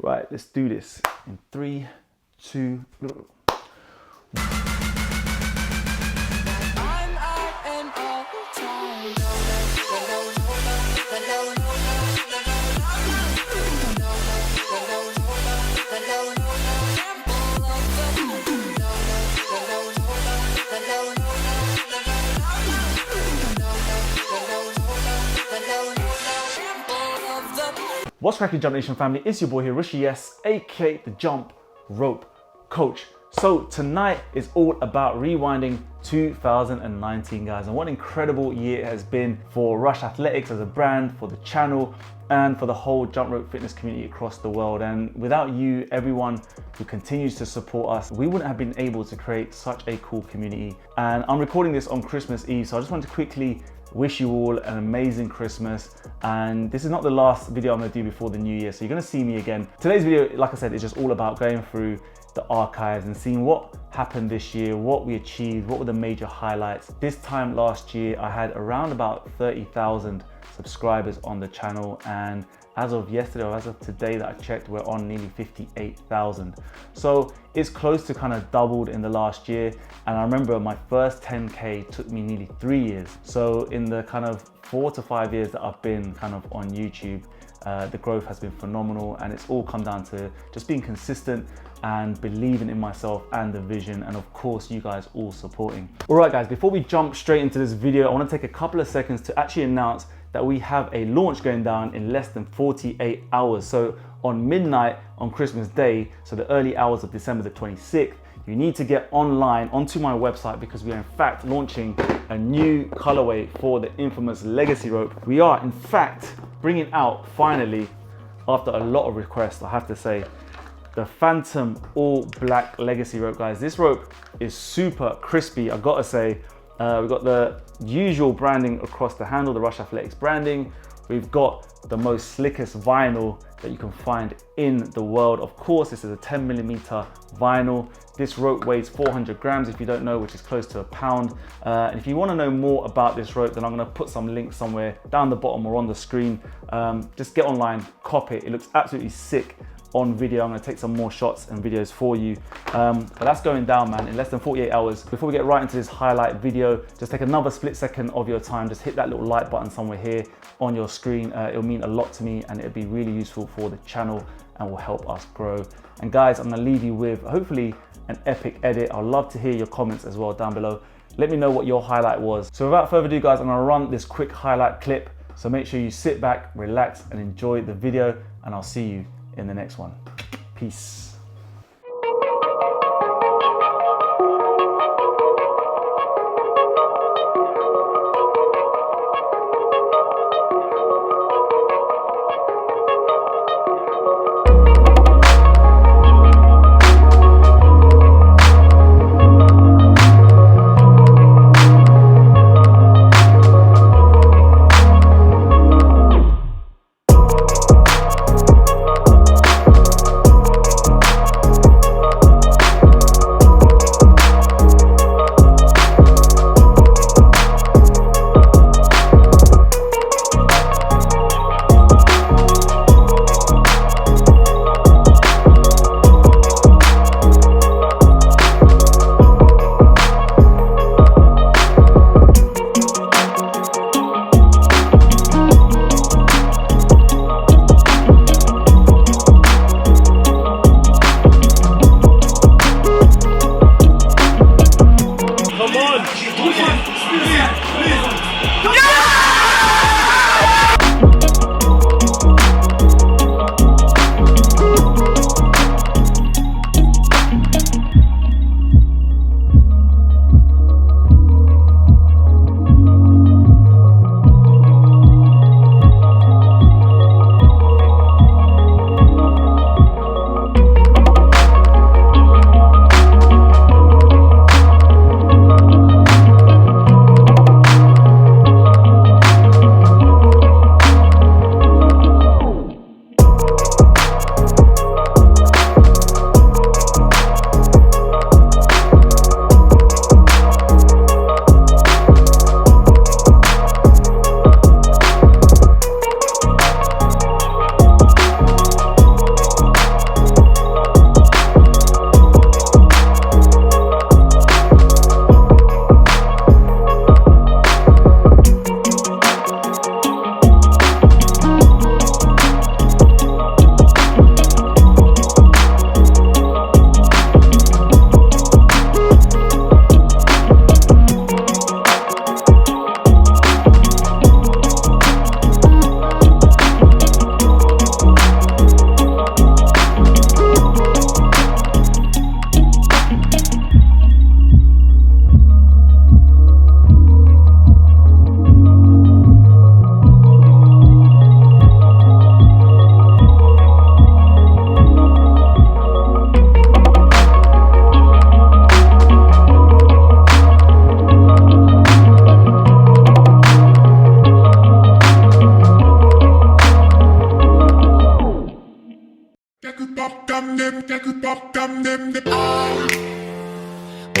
Right, let's do this in 3, 2. What's cracking, Jump Nation family? It's your boy here, Rishi S, aka the Jump Rope Coach. So tonight is all about rewinding 2019, guys, and what an incredible year it has been for Rush Athletics as a brand, for the channel, and for the whole jump rope fitness community across the world. And without you, everyone who continues to support us, we wouldn't have been able to create such a cool community. And I'm recording this on Christmas Eve, so I just want to quickly wish you all an amazing Christmas. And this is not the last video I'm gonna do before the new year, so you're gonna see me again. Today's video, like I said, is just all about going through the archives and seeing what happened this year, what we achieved, what were the major highlights. This time last year, I had around about 30,000 subscribers on the channel, and as of yesterday, or as of today that I checked, we're on nearly 58,000. So it's close to kind of doubled in the last year. And I remember my first 10K took me nearly 3 years. So in the kind of 4 to 5 years that I've been kind of on YouTube, the growth has been phenomenal, and it's all come down to just being consistent and believing in myself and the vision, and of course you guys all supporting. All right guys, before we jump straight into this video, I want to take a couple of seconds to actually announce that we have a launch going down in less than 48 hours. So on midnight on Christmas Day, so the early hours of December the 26th, you need to get online onto my website, because we are in fact launching a new colorway for the infamous Legacy rope. We are in fact bringing out, finally, after a lot of requests, I have to say, the Phantom all black Legacy rope, guys. This rope is super crispy, I've got to say. We've got the usual branding across the handle, the Rush Athletics branding. We've got the most slickest vinyl that you can find in the world. Of course, this is a 10mm vinyl. This rope weighs 400 grams, if you don't know, which is close to a pound. And if you want to know more about this rope, then I'm going to put some links somewhere down the bottom or on the screen. Just get online, cop it. It looks absolutely sick on video. I'm going to take some more shots and videos for you, but that's going down, man, in less than 48 hours. Before we get right into this highlight video, just take another split second of your time, just hit that little like button somewhere here on your screen. It'll mean a lot to me, and it'll be really useful for the channel and will help us grow. And guys, I'm going to leave you with hopefully an epic edit. I'd love to hear your comments as well down below. Let me know what your highlight was. So without further ado, guys, I'm going to run this quick highlight clip, so make sure you sit back, relax, and enjoy the video, and I'll see you in the next one. Peace.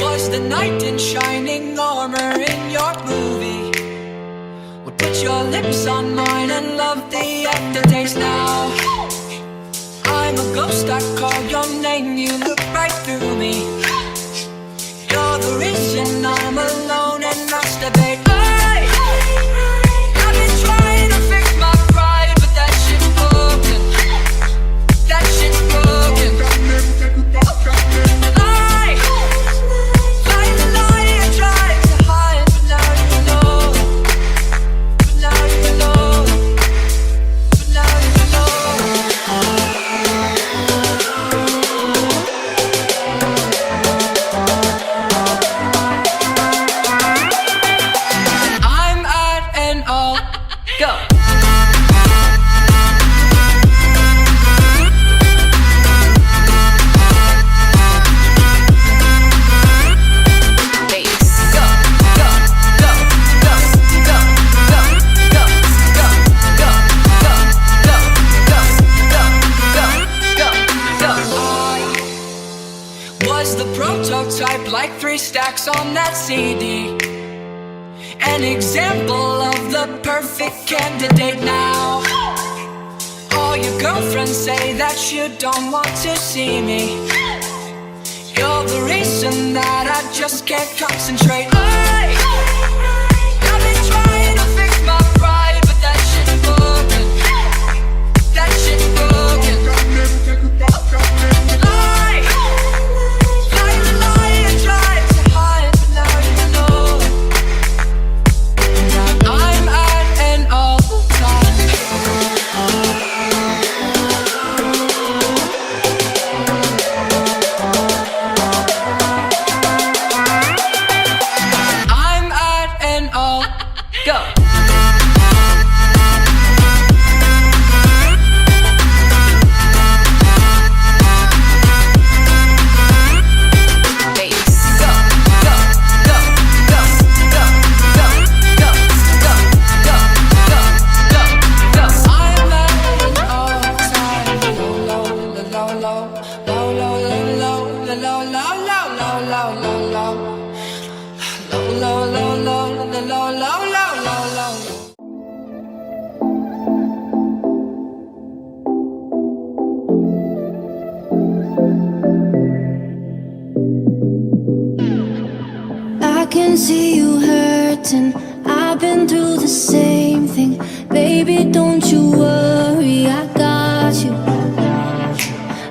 Was the knight in shining armor in your movie? Would put your lips on mine and love the aftertaste now. I'm a ghost, I call your name, you look right through me. You're the reason I'm alone and masturbate. I've been trying to fix my pride, but that shit's broken. That shit's broken. Like 3 stacks on that CD, an example of the perfect candidate now. All your girlfriends say that you don't want to see me. You're the reason that I just can't concentrate. I've been trying to fix my pride, but that shit's broken. That shit's broken. I can see you hurting. I've been through the same thing. Baby, don't you worry, I got you.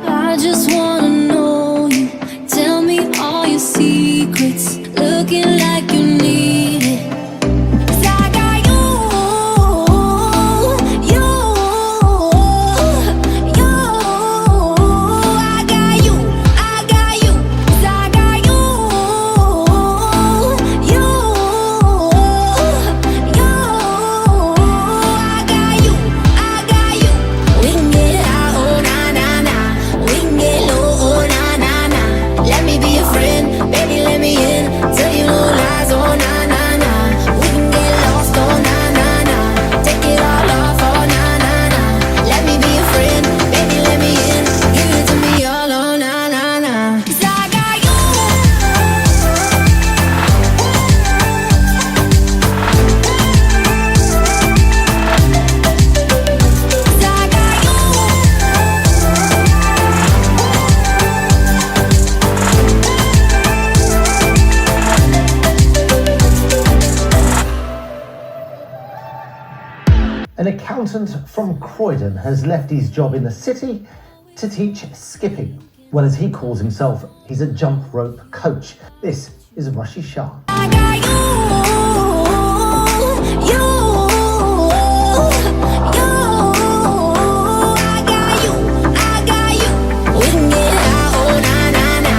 I just wanna know you. Tell me all your secrets. Looking like you need it. 'Cause I got you, you, you. I got you, I got you. 'Cause I got you, you, you. I got you, I got you. We can get high, oh na na na. We can get low, oh na na na. Let me be your friend, baby, let me in. Tell you no lies, oh na na na. We can get lost, oh na na na. Take it all off, oh na na na. Let me be your friend, baby, let me in. Give it to me all, oh na na na. 'Cause I got you. 'Cause I got you. An accountant from Croydon has left his job in the city to teach skipping. Well, as he calls himself, he's a jump rope coach. This is Rushy Shah. I got you, you, you. I got you, I got you. We can get high, oh na na na.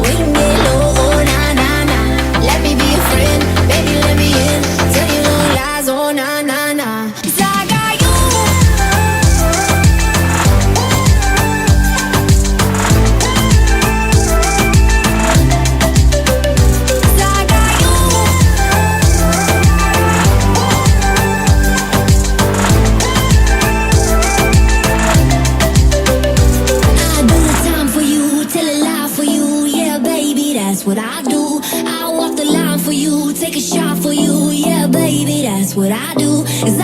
We can get low, oh na na na. Let me be your friend, baby, let me in. Tell you no lies, oh na na na. 'Cause I got you. 'Cause I got you. that's what I do. I walk the line for you, take a shot for you, yeah, baby, that's what I do. 'Cause